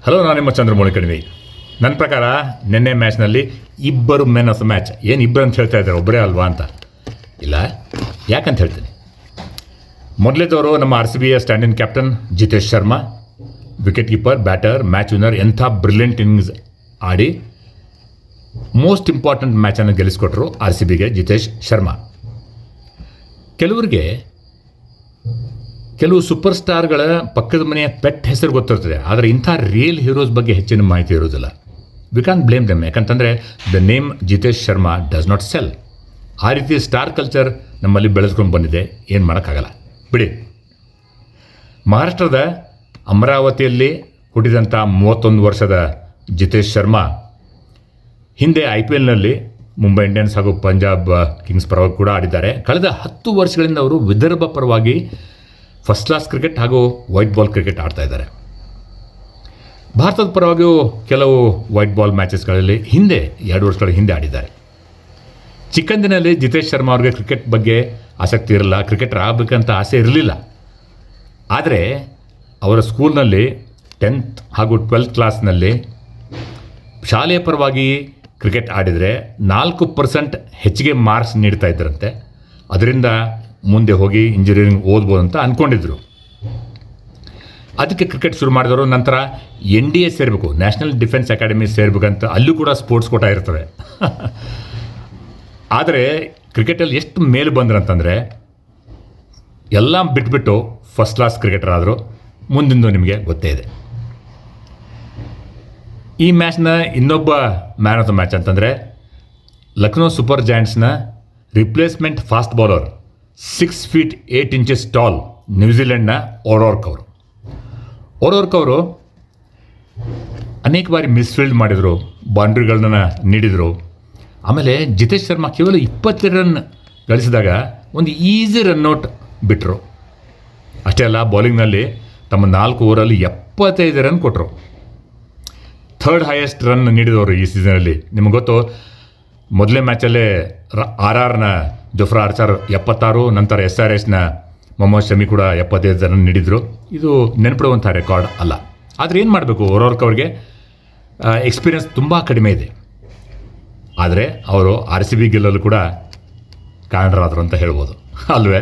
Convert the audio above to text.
Hello, ನಾನು ನಿಮ್ಮ ಚಂದ್ರಮೌಳಿ ಕಣಿವಿ. ನನ್ನ ಪ್ರಕಾರ ನಿನ್ನೆ ಮ್ಯಾಚ್ನಲ್ಲಿ ಇಬ್ಬರು ಮೆನ್ ಆಫ್ ದ ಮ್ಯಾಚ್. ಏನು ಇಬ್ಬರು ಅಂತ ಹೇಳ್ತಾ ಇದ್ದಾರೆ, ಒಬ್ಬರೇ ಅಲ್ವಾ ಅಂತ. ಇಲ್ಲ, ಯಾಕಂತ ಹೇಳ್ತೀನಿ. ಮೊದಲೇದವರು ನಮ್ಮ RCBಯ stand in captain Jitesh Sharma, wicket keeper, batter, match winner. ಎಂಥ ಬ್ರಿಲಿಯಂಟ್ ಇನ್ನಿಂಗ್ಸ್ ಆಡಿ ಮೋಸ್ಟ್ ಇಂಪಾರ್ಟೆಂಟ್ ಮ್ಯಾಚನ್ನು ಗೆಲ್ಲಿಸ್ಕೊಟ್ರು RCBಗೆ ಜಿತೇಶ್ ಶರ್ಮಾ. ಕೆಲವು ಸೂಪರ್ ಸ್ಟಾರ್ಗಳ ಪಕ್ಕದ ಮನೆಯ ಪೆಟ್ ಹೆಸರು ಗೊತ್ತಿರ್ತದೆ, ಆದರೆ ಇಂಥ ರಿಯಲ್ ಹೀರೋಸ್ ಬಗ್ಗೆ ಹೆಚ್ಚಿನ ಮಾಹಿತಿ ಇರೋದಿಲ್ಲ. ವಿ ಕ್ಯಾನ್ ಬ್ಲೇಮ್ ದೆಮ್, ಯಾಕಂತಂದರೆ the name Jitesh Sharma does not sell. ಆ ರೀತಿ ಸ್ಟಾರ್ ಕಲ್ಚರ್ ನಮ್ಮಲ್ಲಿ ಬೆಳೆಸ್ಕೊಂಡು ಬಂದಿದೆ, ಏನು ಮಾಡೋಕ್ಕಾಗಲ್ಲ ಬಿಡಿ. ಮಹಾರಾಷ್ಟ್ರದ ಅಮರಾವತಿಯಲ್ಲಿ ಹುಟ್ಟಿದಂಥ 31 ವರ್ಷದ ಜಿತೇಶ್ ಶರ್ಮಾ ಹಿಂದೆ IPLನಲ್ಲಿ ಮುಂಬೈ ಇಂಡಿಯನ್ಸ್ ಹಾಗೂ ಪಂಜಾಬ್ ಕಿಂಗ್ಸ್ ಪರವಾಗಿ ಕೂಡ ಆಡಿದ್ದಾರೆ. ಕಳೆದ 10 ವರ್ಷಗಳಿಂದ ಅವರು ವಿದರ್ಭ ಪರವಾಗಿ ಫಸ್ಟ್ ಕ್ಲಾಸ್ ಕ್ರಿಕೆಟ್ ಹಾಗೂ ವೈಟ್ ಬಾಲ್ ಕ್ರಿಕೆಟ್ ಆಡ್ತಾ ಇದ್ದಾರೆ. ಭಾರತದ ಪರವಾಗಿಯೂ ಕೆಲವು ವೈಟ್ ಬಾಲ್ ಮ್ಯಾಚಸ್ಗಳಲ್ಲಿ 2 ವರ್ಷಗಳ ಹಿಂದೆ ಆಡಿದ್ದಾರೆ. ಚಿಕ್ಕಂದಿನಲ್ಲಿ ಜಿತೇಶ್ ಶರ್ಮಾ ಅವ್ರಿಗೆ ಕ್ರಿಕೆಟ್ ಬಗ್ಗೆ ಆಸಕ್ತಿ ಇರಲ್ಲ, ಕ್ರಿಕೆಟರ್ ಆಗಬೇಕಂತ ಆಸೆ ಇರಲಿಲ್ಲ. ಆದರೆ ಅವರ ಸ್ಕೂಲ್ನಲ್ಲಿ 10th ಹಾಗೂ 12th ಕ್ಲಾಸ್ನಲ್ಲಿ ಶಾಲೆಯ ಪರವಾಗಿ ಕ್ರಿಕೆಟ್ ಆಡಿದರೆ 4% ಹೆಚ್ಚಿಗೆ ಮಾರ್ಕ್ಸ್ ನೀಡ್ತಾ ಇದ್ದರಂತೆ. ಅದರಿಂದ ಮುಂದೆ ಹೋಗಿ ಇಂಜಿನಿಯರಿಂಗ್ ಓದ್ಬೋದು ಅಂತ ಅಂದ್ಕೊಂಡಿದ್ರು. ಅದಕ್ಕೆ ಕ್ರಿಕೆಟ್ ಶುರು ಮಾಡಿದವರು. ನಂತರ NDA ಸೇರಬೇಕು, ನ್ಯಾಷನಲ್ ಡಿಫೆನ್ಸ್ ಅಕಾಡೆಮಿ ಸೇರಬೇಕಂತ, ಅಲ್ಲೂ ಕೂಡ ಸ್ಪೋರ್ಟ್ಸ್ ಕೋಟಾ ಇರ್ತವೆ. ಆದರೆ ಕ್ರಿಕೆಟಲ್ಲಿ ಎಷ್ಟು ಮೇಲೆ ಬಂದ್ರಂತಂದರೆ ಎಲ್ಲ ಬಿಟ್ಬಿಟ್ಟು ಫಸ್ಟ್ ಕ್ಲಾಸ್ ಕ್ರಿಕೆಟರ್ ಆದರು. ಮುಂದಿಂದು ನಿಮಗೆ ಗೊತ್ತೇ ಇದೆ. ಈ ಮ್ಯಾಚ್ನ ಇನ್ನೊಬ್ಬ ಮ್ಯಾನ್ ಆಫ್ ದ ಮ್ಯಾಚ್ ಅಂತಂದರೆ ಲಕ್ನೋ ಸೂಪರ್ ಜಾಯಿಂಟ್ಸ್ನ replacement fast bowler, 6 feet 8 inches tall, ನ್ಯೂಜಿಲೆಂಡ್ನ ಓರೋರ್ಕ್ ಅವರು ಅನೇಕ ಬಾರಿ ಮಿಸ್ಫೀಲ್ಡ್ ಮಾಡಿದರು, ಬೌಂಡ್ರಿಗಳನ್ನ ನೀಡಿದರು. ಆಮೇಲೆ ಜಿತೇಶ್ ಶರ್ಮಾ ಕೇವಲ 20 ರನ್ ಗಳಿಸಿದಾಗ ಒಂದು ಈಸಿ ರನ್ಔಟ್ ಬಿಟ್ಟರು. ಅಷ್ಟೇ ಅಲ್ಲ, ಬೌಲಿಂಗ್ನಲ್ಲಿ ತಮ್ಮ 4 ಓವರಲ್ಲಿ 75 ರನ್ ಕೊಟ್ಟರು. 3rd ಹೈಯೆಸ್ಟ್ ರನ್ ನೀಡಿದವರು ಈ ಸೀಸನಲ್ಲಿ. ನಿಮಗೆ ಗೊತ್ತು, ಮೊದಲನೇ ಮ್ಯಾಚಲ್ಲೇ RRನ ಜೊಫ್ರಾ ಆರ್ಚರ್ 76, ನಂತರ SRHನ ಮೊಹಮ್ಮದ್ ಶಮಿ ಕೂಡ 75 ರನ್ ನೀಡಿದರು. ಇದು ನೆನಪಿಡುವಂಥ ರೆಕಾರ್ಡ್ ಅಲ್ಲ. ಆದರೆ ಏನು ಮಾಡಬೇಕು, ಓರೋರ್ಕ್ ಅವ್ರಿಗೆ ಎಕ್ಸ್ಪೀರಿಯನ್ಸ್ ತುಂಬ ಕಡಿಮೆ ಇದೆ. ಆದರೆ ಅವರು RCB ಗೆಲ್ಲಲು ಕೂಡ ಕಾರಣರಾದರು ಅಂತ ಹೇಳ್ಬೋದು ಅಲ್ವೇ.